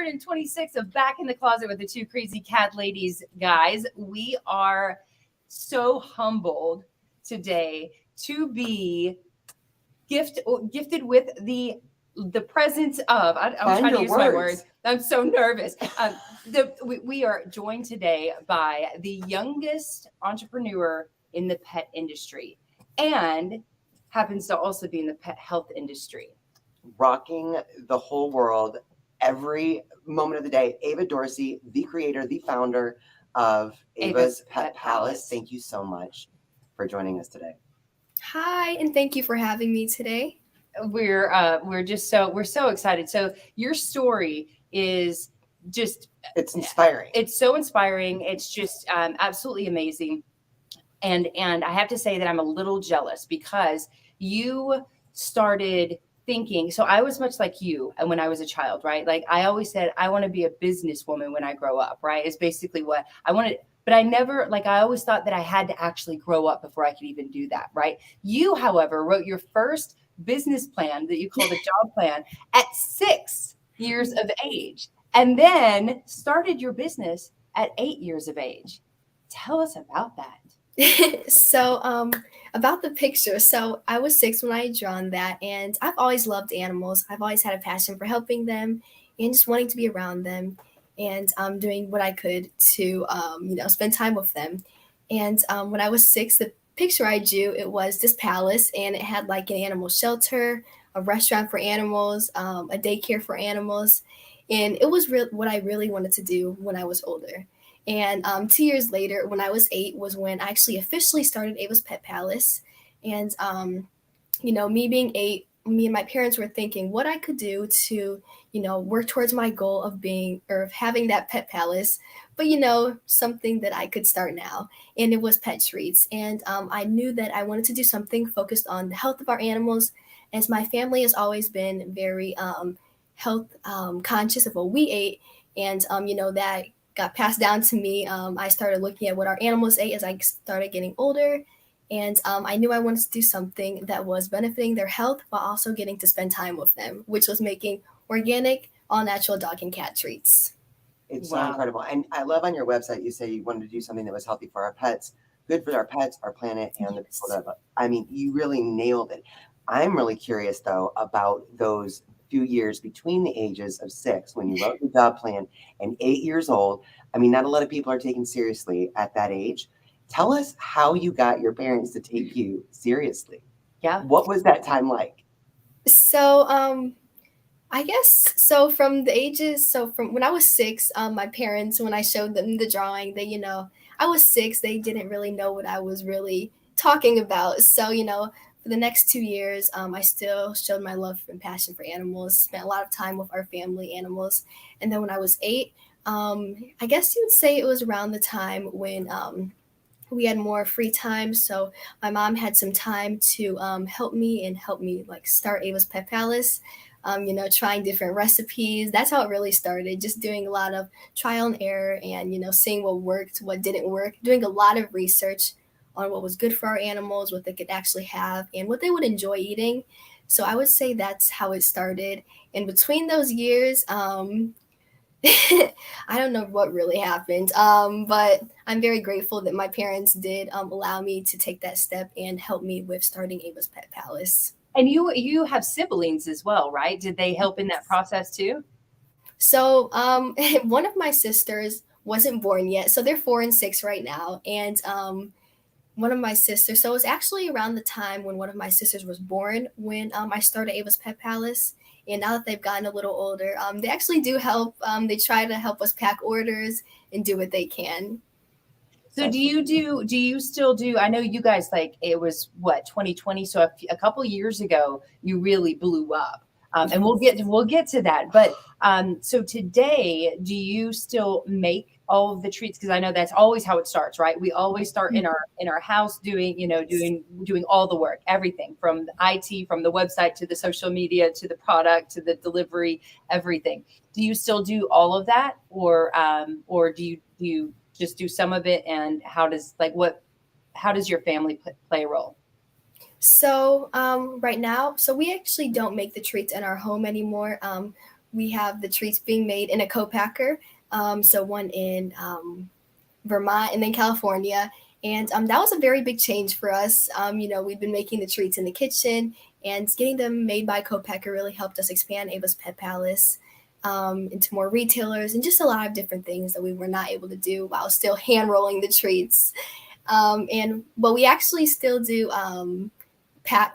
126 of Back in the Closet with the Two Crazy Cat Ladies, guys. We are so humbled today to be gifted with the presence of. I'm trying to use my words. I'm so nervous. We are joined today by the youngest entrepreneur in the pet industry, and happens to also be in the pet health industry. Rocking the whole world every moment of the day. Ava Dorsey, the creator, the founder of Ava's Pet Palace. Thank you so much for joining us today. Hi, and thank you for having me today. We're so excited. So your story is just, it's inspiring. It's so inspiring. It's just absolutely amazing. And I have to say that I'm a little jealous because you started thinking. So I was much like you when I was a child, right? Like I always said, I want to be a businesswoman when I grow up, right? Is basically what I wanted. But I never, I always thought that I had to actually grow up before I could even do that, right? You, however, wrote your first business plan that you called a job plan at 6 years of age, and then started your business at 8 years of age. Tell us about that. So, about the picture. So I was 6 when I had drawn that, and I've always loved animals. I've always had a passion for helping them and just wanting to be around them, and doing what I could to, spend time with them. And when I was 6, the picture I drew, it was this palace, and it had like an animal shelter, a restaurant for animals, a daycare for animals, and it was what I really wanted to do when I was older. And 2 years later, when I was 8, was when I actually officially started Ava's Pet Palace. And me being 8, me and my parents were thinking what I could do to, work towards my goal of having that pet palace, but something that I could start now. And it was pet treats. And I knew that I wanted to do something focused on the health of our animals, as my family has always been very health conscious of what we ate. And, that got passed down to me. I started looking at what our animals ate as I started getting older. And I knew I wanted to do something that was benefiting their health while also getting to spend time with them, which was making organic, all-natural dog and cat treats. It's so incredible. And I love on your website, you say you wanted to do something that was healthy for our pets, good for our pets, our planet, and the people that, you really nailed it. I'm really curious, though, about those few years between the ages of 6 when you wrote the job plan and 8 years old. Not a lot of people are taken seriously at that age. Tell us how you got your parents to take you seriously. Yeah. What was that time like? So, I guess, from when I was 6, my parents, when I showed them the drawing, I was 6, they didn't really know what I was really talking about. So, for the next 2 years, I still showed my love and passion for animals, spent a lot of time with our family animals. And then when I was 8, I guess you would say it was around the time when we had more free time. So my mom had some time to help me start Ava's Pet Palace, trying different recipes. That's how it really started, just doing a lot of trial and error and, seeing what worked, what didn't work, doing a lot of research on what was good for our animals, what they could actually have, and what they would enjoy eating. So I would say that's how it started. And between those years, I don't know what really happened, but I'm very grateful that my parents did allow me to take that step and help me with starting Ava's Pet Palace. And you have siblings as well, right? Did they help in that process too? So one of my sisters wasn't born yet. So they're 4 and 6 right now. And one of my sisters, so it was actually around the time when one of my sisters was born when I started Ava's Pet Palace. And now that they've gotten a little older, they actually do help. They try to help us pack orders and do what they can. So do you still do, I know you guys, it was 2020. So a couple years ago, you really blew up. And we'll get to that. But so today, do you still make all of the treats? Because I know that's always how it starts, right? We always start in our house doing all the work, everything from the IT, from the website to the social media to the product to the delivery, everything. Do you still do all of that, or do you just do some of it? And how does your family play a role? So right now, we actually don't make the treats in our home anymore. we have the treats being made in a co-packer. So one in Vermont and then California. And that was a very big change for us. We've been making the treats in the kitchen, and getting them made by co-packer really helped us expand Ava's Pet Palace into more retailers and just a lot of different things that we were not able to do while still hand rolling the treats. But we actually still do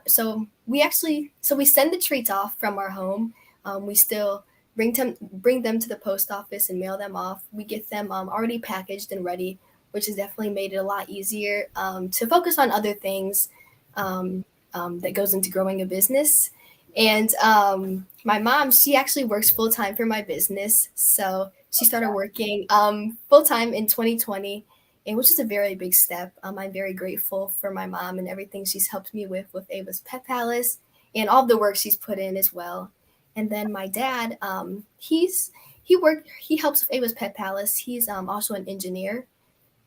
so we send the treats off from our home. We still bring them to the post office and mail them off. We get them already packaged and ready, which has definitely made it a lot easier to focus on other things that goes into growing a business. And my mom, she actually works full time for my business, so she started working full time in 2020, and which is a very big step. I'm very grateful for my mom and everything she's helped me with Ava's Pet Palace and all the work she's put in as well. And then my dad, he helps with Ava's Pet Palace. He's also an engineer,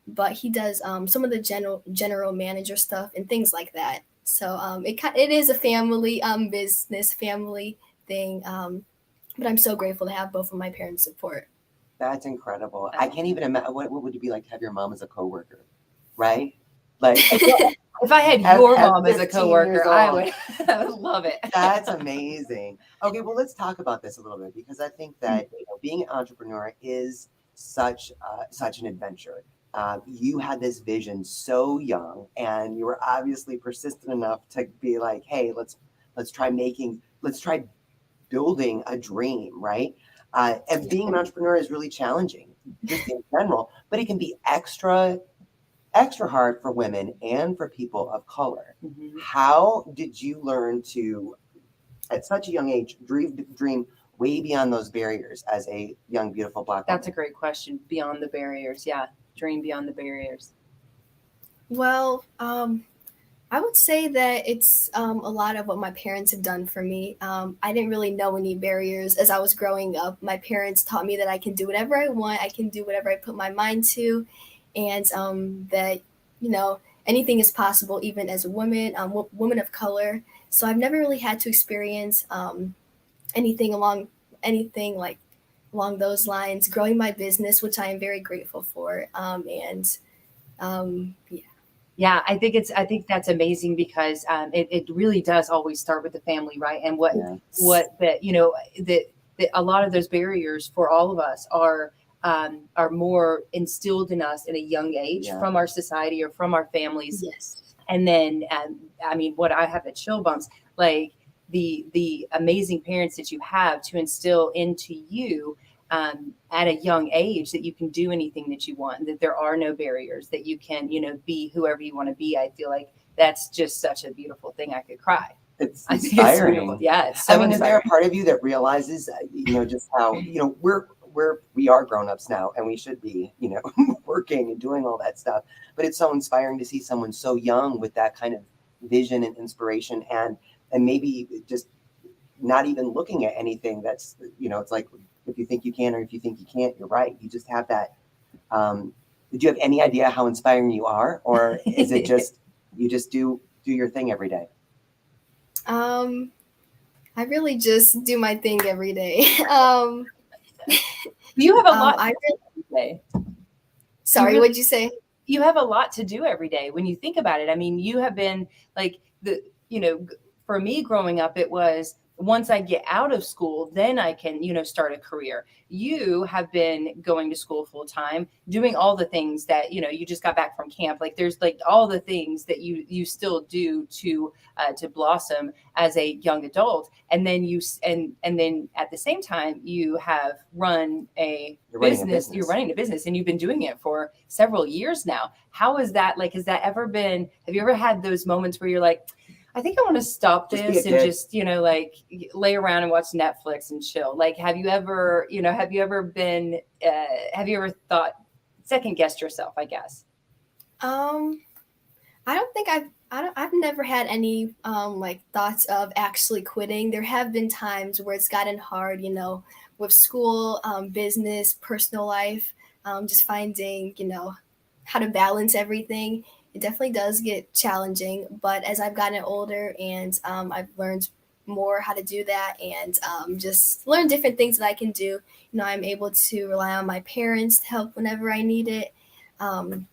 but he does some of the general manager stuff and things like that. So it is a family business, family thing. But I'm so grateful to have both of my parents' support. That's incredible. I can't even imagine what would it be like to have your mom as a coworker, right? Like If I had your mom as a coworker, I would love it. That's amazing. Okay, well, let's talk about this a little bit, because I think that being an entrepreneur is such an adventure. You had this vision so young, and you were obviously persistent enough to be like, hey, let's try building a dream, right? And being an entrepreneur is really challenging, just in general, but it can be extra hard for women and for people of color. Mm-hmm. How did you learn to, at such a young age, dream way beyond those barriers as a young, beautiful Black woman? That's a great question. Beyond the barriers. Yeah. Dream beyond the barriers. Well, I would say that it's a lot of what my parents have done for me. I didn't really know any barriers as I was growing up. My parents taught me that I can do whatever I want. I can do whatever I put my mind to, and that anything is possible, even as a woman, woman of color. So I've never really had to experience anything along those lines. Growing my business, which I am very grateful for, yeah. Yeah, I think that's amazing, because it really does always start with the family, right? And that a lot of those barriers for all of us are more instilled in us in a young age from our society or from our families. Yes. And then, what I have the chill bumps, like the amazing parents that you have to instill into you at a young age that you can do anything that you want, that there are no barriers, that you can, be whoever you want to be. I feel like that's just such a beautiful thing. I could cry. It's inspiring. It's so inspiring. Is there a part of you that realizes, just how, we are grown-ups now, and we should be, working and doing all that stuff. But it's so inspiring to see someone so young with that kind of vision and inspiration, and maybe just not even looking at anything that's, it's like, if you think you can, or if you think you can't, you're right. You just have that. Did you have any idea how inspiring you are, or is it just you just do your thing every day? I really just do my thing every day. You have a lot to do every day. Sorry, what'd you say? You have a lot to do every day when you think about it. You have been like for me growing up, it was, once I get out of school, then I can, start a career. You have been going to school full time, doing all the things that, you just got back from camp. Like there's like all the things that you still do to blossom as a young adult. And then and then at the same time, you have run a business. You're running a business, and you've been doing it for several years now. How is that? Like, have you ever had those moments where you're like, I think I want to stop this and just, like lay around and watch Netflix and chill? Like, have you ever thought, second guessed yourself, I guess? I don't think I've never had any thoughts of actually quitting. There have been times where it's gotten hard, with school, business, personal life, just finding, how to balance everything. It definitely does get challenging, but as I've gotten older and I've learned more how to do that, and just learn different things that I can do. I'm able to rely on my parents to help whenever I need it. Um,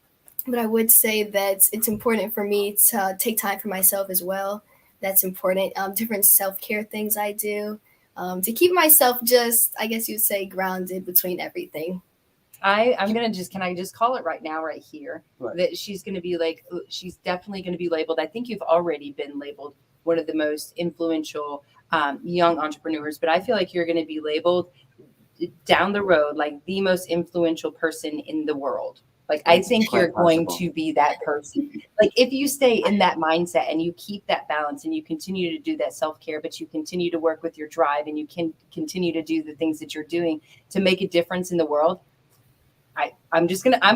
but I would say that it's important for me to take time for myself as well. That's important. Different self-care things I do to keep myself just, I guess you'd say, grounded between everything. I'm gonna just can I just call it right now, right here, Right. that she's gonna be like she's definitely gonna be labeled. I think you've already been labeled one of the most influential young entrepreneurs, but I feel like you're gonna be labeled down the road like the most influential person in the world. Like I It's think you're quite going possible. to be that person. Like if you stay in that mindset and you keep that balance and you continue to do that self-care, but you continue to work with your drive and you can continue to do the things that you're doing to make a difference in the world. I'm just gonna I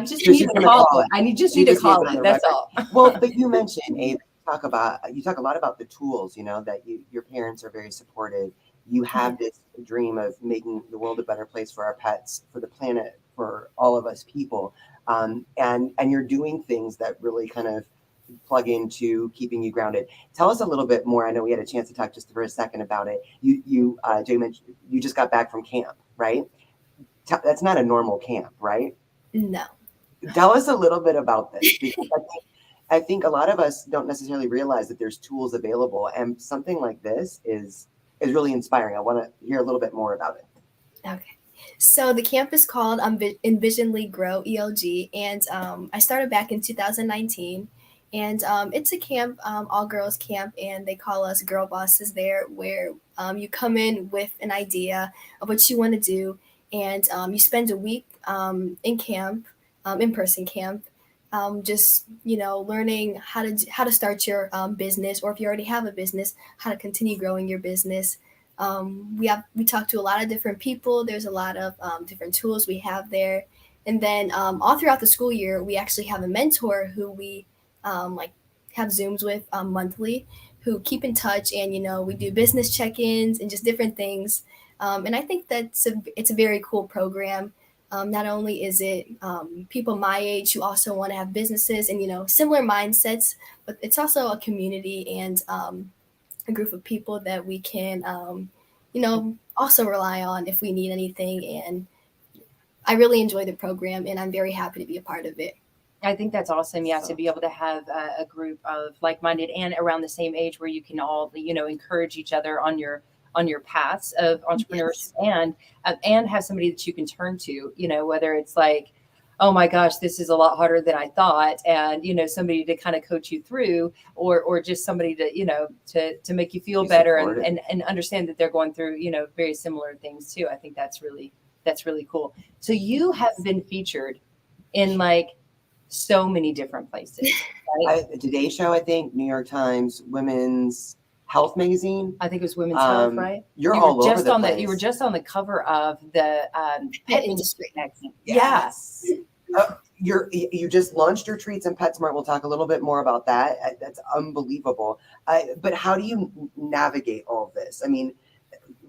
just You're need just to gonna call call it. it. I need just You need to just need to call put on it. the That's record. all. Well, but you mentioned, Abe, you talk a lot about the tools, that your parents are very supportive. You have this dream of making the world a better place for our pets, for the planet, for all of us people. And you're doing things that really kind of plug into keeping you grounded. Tell us a little bit more. I know we had a chance to talk just for a second about it. Jay mentioned you just got back from camp, right? That's not a normal camp, right? No. Tell us a little bit about this, because I think a lot of us don't necessarily realize that there's tools available, and something like this is really inspiring. I want to hear a little bit more about it. Okay. So the camp is called Envision League Grow ELG, and I started back in 2019. And it's a camp, all girls camp, and they call us girl bosses there, where you come in with an idea of what you want to do, and you spend a week in camp, in person camp, just learning how to start your business, or if you already have a business, how to continue growing your business. We talk to a lot of different people. There's a lot of different tools we have there, and then all throughout the school year, we actually have a mentor who we like have Zooms with monthly, who keep in touch, and we do business check-ins and just different things. And I think it's a very cool program. Not only is it people my age who also want to have businesses and similar mindsets, but it's also a community and a group of people that we can, also rely on if we need anything. And I really enjoy the program, and I'm very happy to be a part of it. I think that's awesome. Yeah, to So be able to have a group of like-minded and around the same age where you can all, encourage each other on your paths of entrepreneurship Yes. and have somebody that you can turn to. Whether it's like, oh my gosh, this is a lot harder than I thought, and somebody to kind of coach you through, or just somebody to to make you feel be better supported. and understand that they're going through very similar things too. I think that's really cool. So you have been featured in like so many different places, right? Today Show, I think, New York Times, Women's Health magazine. I think it was Women's Health, right? You're You were all over just the on place. you were just on the cover of the Pet pet industry. magazine. Yes. You just launched your treats and PetSmart. We'll talk a little bit more about that. That's unbelievable. But how do you navigate all of this? I mean,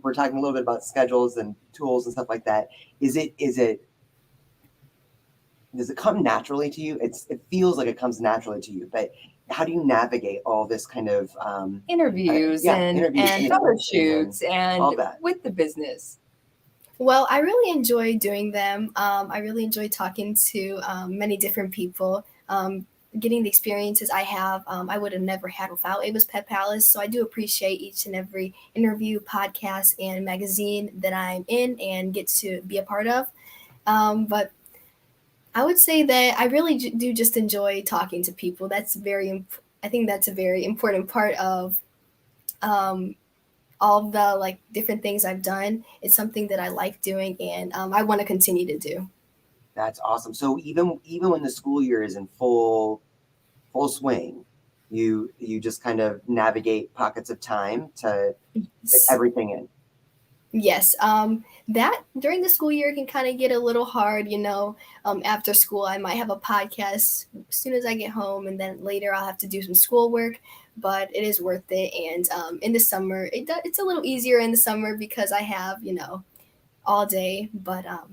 we're talking a little bit about schedules and tools and stuff like that. Does it come naturally to you? It feels like it comes naturally to you, but how do you navigate all this kind of Interviews interviews and and photo networking shoots and all that? with the business. Well, I really enjoy doing them. I really enjoy talking to many different people, getting the experiences I have. I would have never had without Ava's Pet Palace. So I do appreciate each and every interview, podcast, and magazine that I'm in and get to be a part of. But I would say that I really do just enjoy talking to people. I think that's a very important part of um, all the like different things I've done. It's something that I like doing, and I want to continue to do. That's awesome. So even when the school year is in full swing, you just kind of navigate pockets of time to fit everything in. Yes, that during the school year can kind of get a little hard, after school, I might have a podcast as soon as I get home, and then later I'll have to do some schoolwork, but it is worth it. And in the summer, it's a little easier in the summer because I have, all day, but More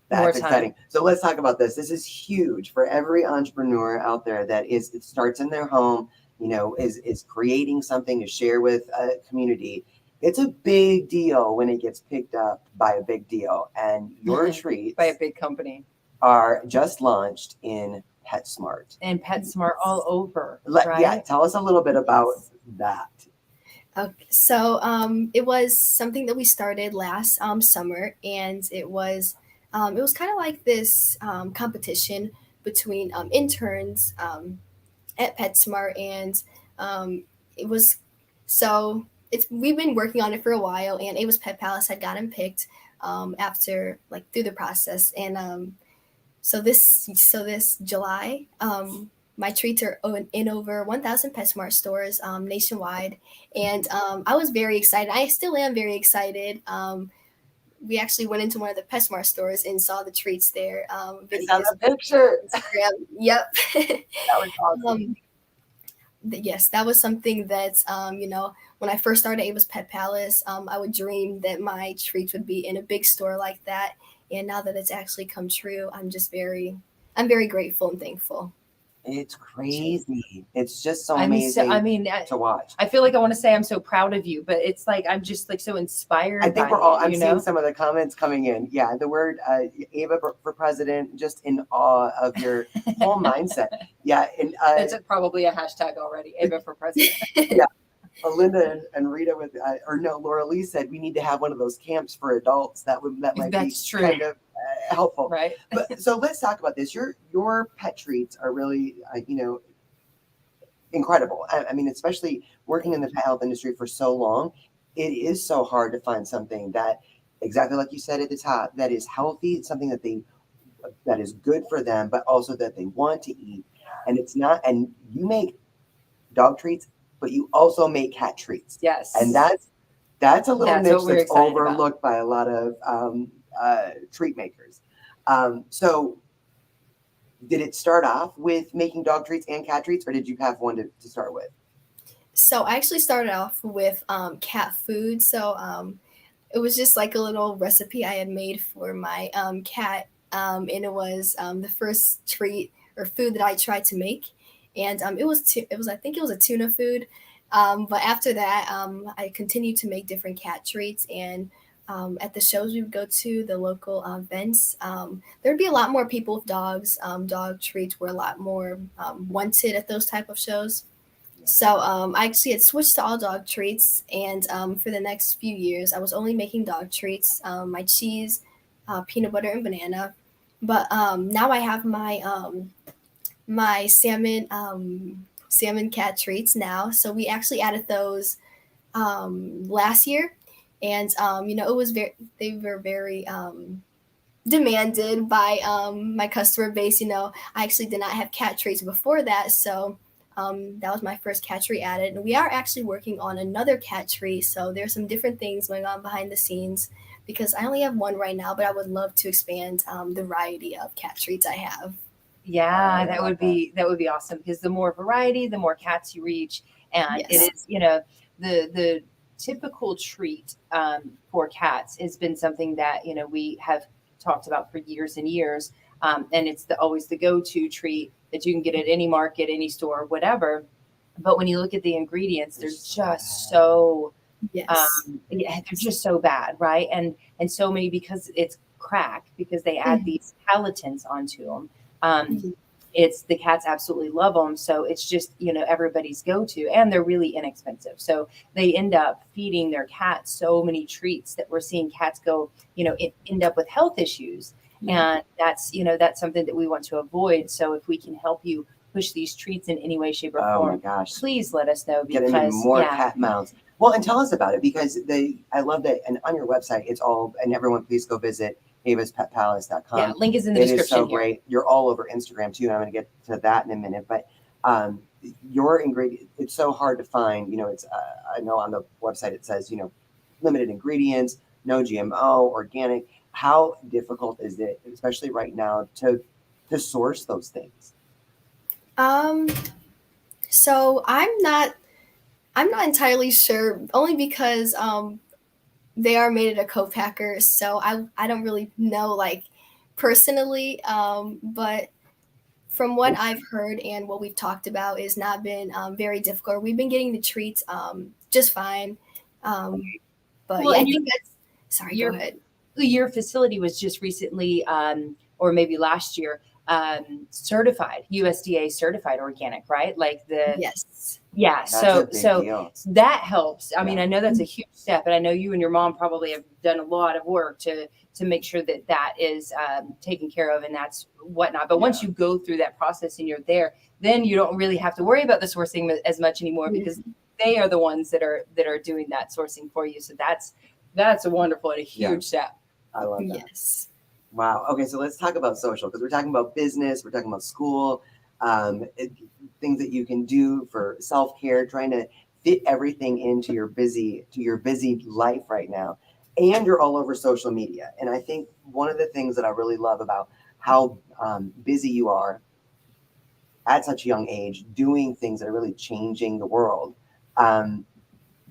That's time. exciting. So let's talk about this. This is huge for every entrepreneur out there it starts in their home. is creating something to share with a community, it's a big deal when it gets picked up by a big deal. And your treats by a big company are just launched in PetSmart. and PetSmart all over, right? Yeah, tell us a little bit about that. Okay, so it was something that we started last summer, and it was kind of like this competition between interns at PetSmart, and it was so it's we've been working on it for a while, and Ava's Pet Palace had gotten picked after like through the process, and this July, my treats are in over 1,000 PetSmart stores nationwide, and I was very excited. I still am very excited. We actually went into one of the PetSmart stores and saw the treats there. I saw the picture. Instagram. Yep. That was awesome. Yes, that was something that when I first started Ava's Pet Palace, I would dream that my treats would be in a big store like that. And now that it's actually come true, I'm very grateful and thankful. It's crazy. It's just so I mean, amazing to watch. I feel like I want to say I'm so proud of you, but it's like I'm just like so inspired. I think we're all. I'm seeing some of the comments coming in. Yeah, the word Ava for president. Just in awe of your whole mindset. Yeah, and it's probably a hashtag already. Ava for president. Yeah. Linda and Rita Laura Lee said we need to have one of those camps for adults. That might be true. Kind of helpful, right? But so let's talk about this. Your pet treats are really incredible. I mean, especially working in the pet health industry for so long, it is so hard to find something that exactly like you said at the top that is healthy, something that is good for them, but also that they want to eat. And it's not. And you make dog treats, but you also make cat treats. Yes. And that's a little niche that's overlooked by a lot of treat makers. So did it start off with making dog treats and cat treats, or did you have one to start with? So I actually started off with cat food. So it was just like a little recipe I had made for my cat. And it was the first treat or food that I tried to make. And I think it was a tuna food. But after that, I continued to make different cat treats. And at the shows we would go to, the local events, there'd be a lot more people with dogs. Dog treats were a lot more wanted at those type of shows. So I actually had switched to all dog treats. And for the next few years, I was only making dog treats, my cheese, peanut butter, and banana. But now I have my salmon cat treats now. So we actually added those last year, and it was they were very demanded by my customer base. I actually did not have cat treats before that, so that was my first cat treat added. And we are actually working on another cat treat, so there's some different things going on behind the scenes because I only have one right now, but I would love to expand the variety of cat treats I have. Yeah, that would be awesome because the more variety, the more cats you reach, and Yes. it is the typical treat for cats has been something that we have talked about for years and years, and it's always the go-to treat that you can get at any market, any store, whatever. But when you look at the ingredients, they're just so they're just so bad, right? And so many because it's crack because they add these palatants onto them. It's the cats absolutely love them. So it's just, everybody's go-to and they're really inexpensive. So they end up feeding their cats so many treats that we're seeing cats go, end up with health issues. And that's something that we want to avoid. So if we can help you push these treats in any way, shape or form, my gosh, please let us know because get into more cat mouths. Well, and tell us about it because I love that. And on your website, it's all, and everyone please go visit avaspetpalace.com. Yeah, link is in the description. It is so great. You're all over Instagram too. And I'm going to get to that in a minute. But your ingredient, it's so hard to find. It's I know on the website it says limited ingredients, no GMO, organic. How difficult is it, especially right now, to source those things? So I'm not entirely sure, only because they are made at a co-packer, so I don't really know like personally, but from what I've heard and what we've talked about, is not been very difficult. We've been getting the treats just fine. Um, but Well, yeah, I and think that's. Sorry, go your ahead. your facility was just recently, or maybe last year, certified, USDA certified organic, right? Like the Yes. yeah. That's a So big deal. that helps. I mean, Yeah. I know that's a huge step, and I know you and your mom probably have done a lot of work to make sure that that is taken care of, and that's whatnot. But once Yeah. you go through that process and you're there, then you don't really have to worry about the sourcing as much anymore Mhm. because they are the ones that are doing that sourcing for you. So that's a wonderful and a Yeah. huge step. I love that. Yes. Wow. Okay, so let's talk about social because we're talking about business, we're talking about school, things that you can do for self care, trying to fit everything into your busy life right now, and you're all over social media. And I think one of the things that I really love about how busy you are at such a young age, doing things that are really changing the world, um,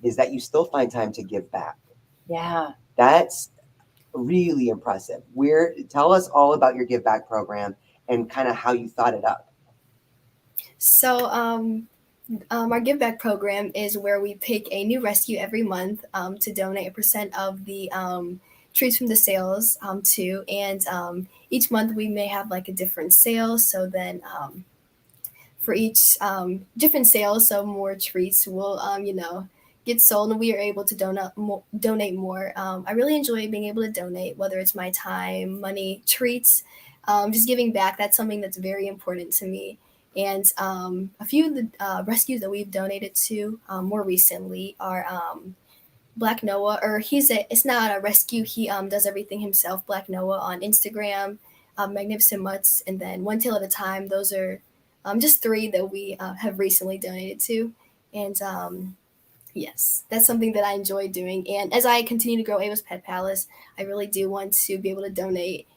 is that you still find time to give back. Yeah. That's really impressive. Where tell us all about your give back program and kind of how you thought it up. So, our Give Back program is where we pick a new rescue every month to donate a percent of the treats from the sales to. And each month we may have like a different sale. So then for each different sales, so more treats will, get sold and we are able to donate more. I really enjoy being able to donate, whether it's my time, money, treats, just giving back. That's something that's very important to me. And a few of the rescues that we've donated to more recently are Black Noah, or it's not a rescue. He does everything himself. Black Noah on Instagram, Magnificent Mutts, and then One Tail at a Time. Those are just three that we have recently donated to. And yes, that's something that I enjoy doing. And as I continue to grow Ava's Pet Palace, I really do want to be able to donate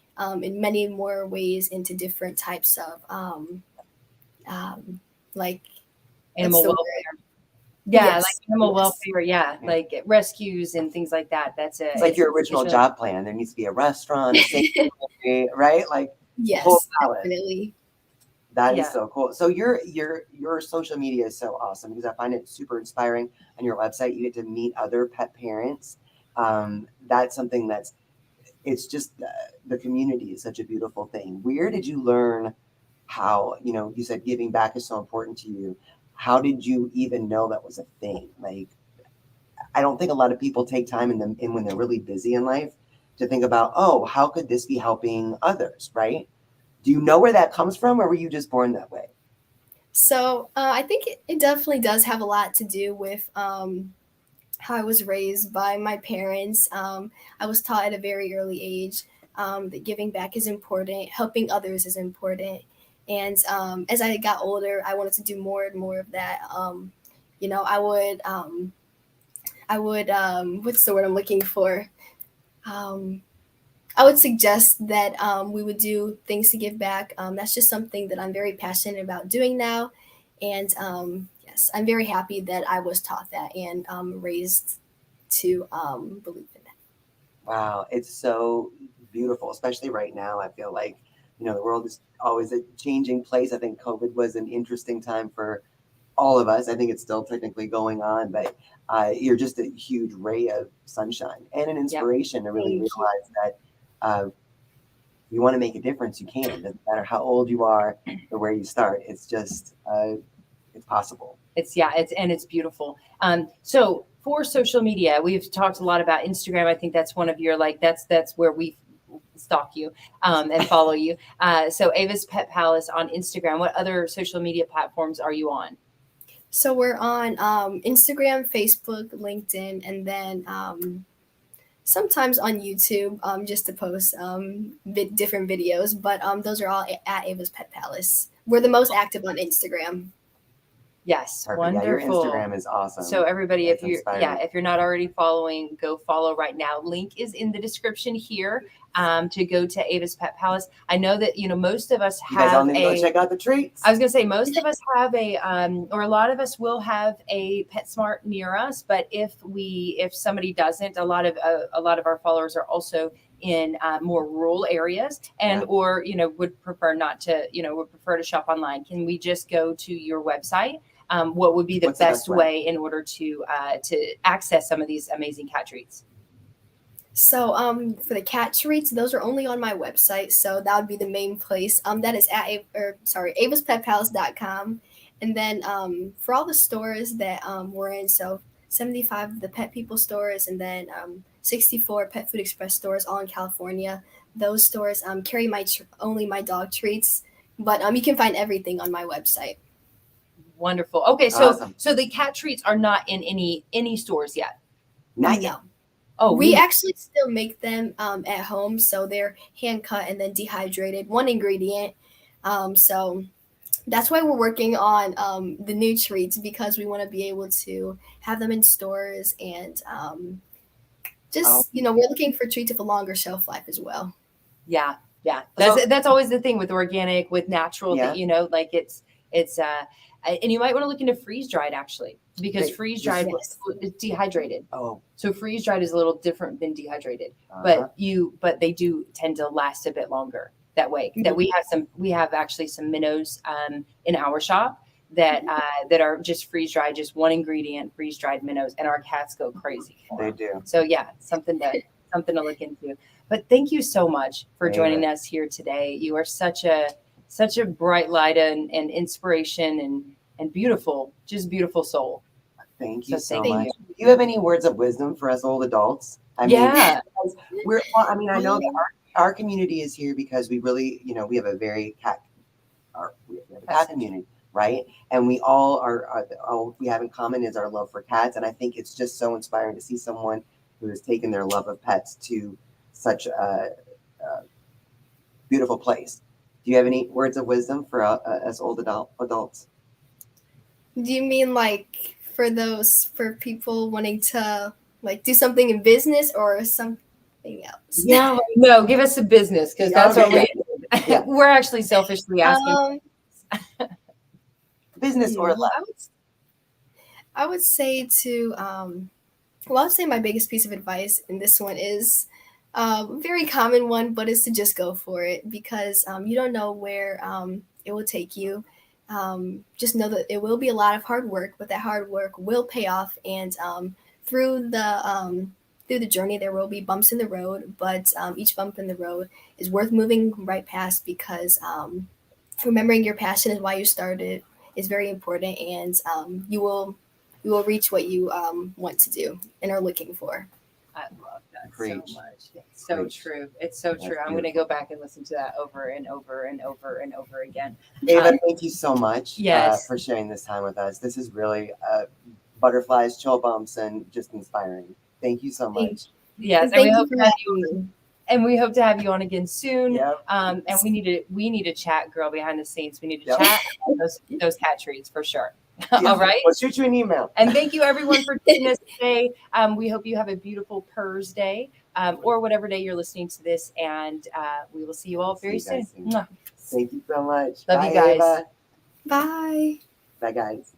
in many more ways into different types of like what's Animal the word? welfare. Yeah, like Yes, animal yes, welfare. Yeah, Yeah. like rescues and things like that. That's It's like your original really- job plan. There needs to be a restaurant, a sanctuary, right? Like the whole yes, palette. definitely. That is Yeah. so cool. So your social media is so awesome because I find it super inspiring. On your website, you get to meet other pet parents. That's something it's just the community is such a beautiful thing. Where did you learn how, you said giving back is so important to you. How did you even know that was a thing? Like, I don't think a lot of people take time in when they're really busy in life to think about, oh, how could this be helping others, right? Do you know where that comes from, or were you just born that way? So I think it definitely does have a lot to do with how I was raised by my parents. I was taught at a very early age that giving back is important, helping others is important. And as I got older, I wanted to do more and more of that. I would, what's the word I'm looking for? Um, I would suggest that we would do things to give back. That's just something that I'm very passionate about doing now. And yes, I'm very happy that I was taught that and raised to believe in that. Wow, it's so beautiful, especially right now. I feel like, the world is always a changing place. I think COVID was an interesting time for all of us. I think it's still technically going on, but you're just a huge ray of sunshine and an inspiration to really Thank you. realize that you want to make a difference, you can. Doesn't matter how old you are or where you start. It's just, it's possible. It's beautiful. So for social media, we've talked a lot about Instagram. I think that's one of your that's where we stalk you and follow you. So Ava's Pet Palace on Instagram. What other social media platforms are you on? So we're on Instagram, Facebook, LinkedIn, and then sometimes on YouTube just to post different videos. But those are all at Ava's Pet Palace. We're the most active on Instagram. Yes, Perfect. Yeah, your wonderful. Instagram is awesome. So everybody, That's inspiring. if you're not already following, go follow right now. Link is in the description here to go to Ava's Pet Palace. I know that most of us You guys all have need to go check out the treats. I was gonna say most of us have or a lot of us will have a PetSmart near us. But if somebody doesn't, a lot of our followers are also in more rural areas and Yeah. or would prefer not to would prefer to shop online, can we just go to your website? What would be the What's the best best way? way in order to access some of these amazing cat treats? So for the cat treats, those are only on my website. So that would be the main place. That is at avaspetpalace.com. And then for all the stores that we're in, so 75 of the Pet People stores, and then 64 Pet Food Express stores, all in California. Those stores carry only my dog treats, but you can find everything on my website. Wonderful. Okay, so Awesome. so the cat treats are not in any stores yet. Not yet. No. Oh, We actually still make them at home, so they're hand cut and then dehydrated, one ingredient. So that's why we're working on the new treats, because we want to be able to have them in stores, and just we're looking for treats with a longer shelf life as well. Yeah. So- That's always the thing with organic, with natural, Yeah. like it's and you might want to look into freeze dried actually, because Great. freeze dried Yes. is dehydrated. Oh, So freeze dried is a little different than dehydrated, uh-huh. but they do tend to last a bit longer that way. That we have actually some minnows in our shop that are just freeze dried, just one ingredient, freeze dried minnows, and our cats go crazy for They them. do. So yeah, something to look into. But thank you so much for joining us here today. You are such a bright light and inspiration and beautiful, just beautiful soul. Thank you So so thank much. you. Do you have any words of wisdom for us old adults? I mean, Yeah. I know that our community is here because we really, we have a very we have a cat community, right? And we all all we have in common is our love for cats. And I think it's just so inspiring to see someone who has taken their love of pets to such a beautiful place. Do you have any words of wisdom for us old adults? Do you mean like for people wanting to like do something in business or something else? Yeah. No, give us a business, because that's what Okay, yeah. we're actually selfishly asking. Business or love? I would say to well, I would say my biggest piece of advice, and this one is a very common one, but is to just go for it, because you don't know where it will take you. Just know that it will be a lot of hard work, but that hard work will pay off. And through the journey, there will be bumps in the road, but each bump in the road is worth moving right past, because remembering your passion is why you started is very important, and you will reach what you want to do and are looking for. I love that Preach. so much. It's so Preach. true. It's so That's true. I'm going to go back and listen to that over and over and over and over again. Ava, thank you so much Yes. for sharing this time with us. This is really butterflies, chill bumps, and just inspiring. Thank you so much. Yes, Thank and we you hope for to have having you. me. And we hope to have you on again soon. Yep. And we need to chat, girl, behind the scenes. We need to Yep. chat about those cat treats for sure. All right. We'll shoot you an email. And thank you everyone for joining us today. We hope you have a beautiful Purrs Day, or whatever day you're listening to this. And we will see you all very See you soon. guys soon. Mwah. Thank you so much. Love Bye, you guys. Ava. Bye. Bye, guys.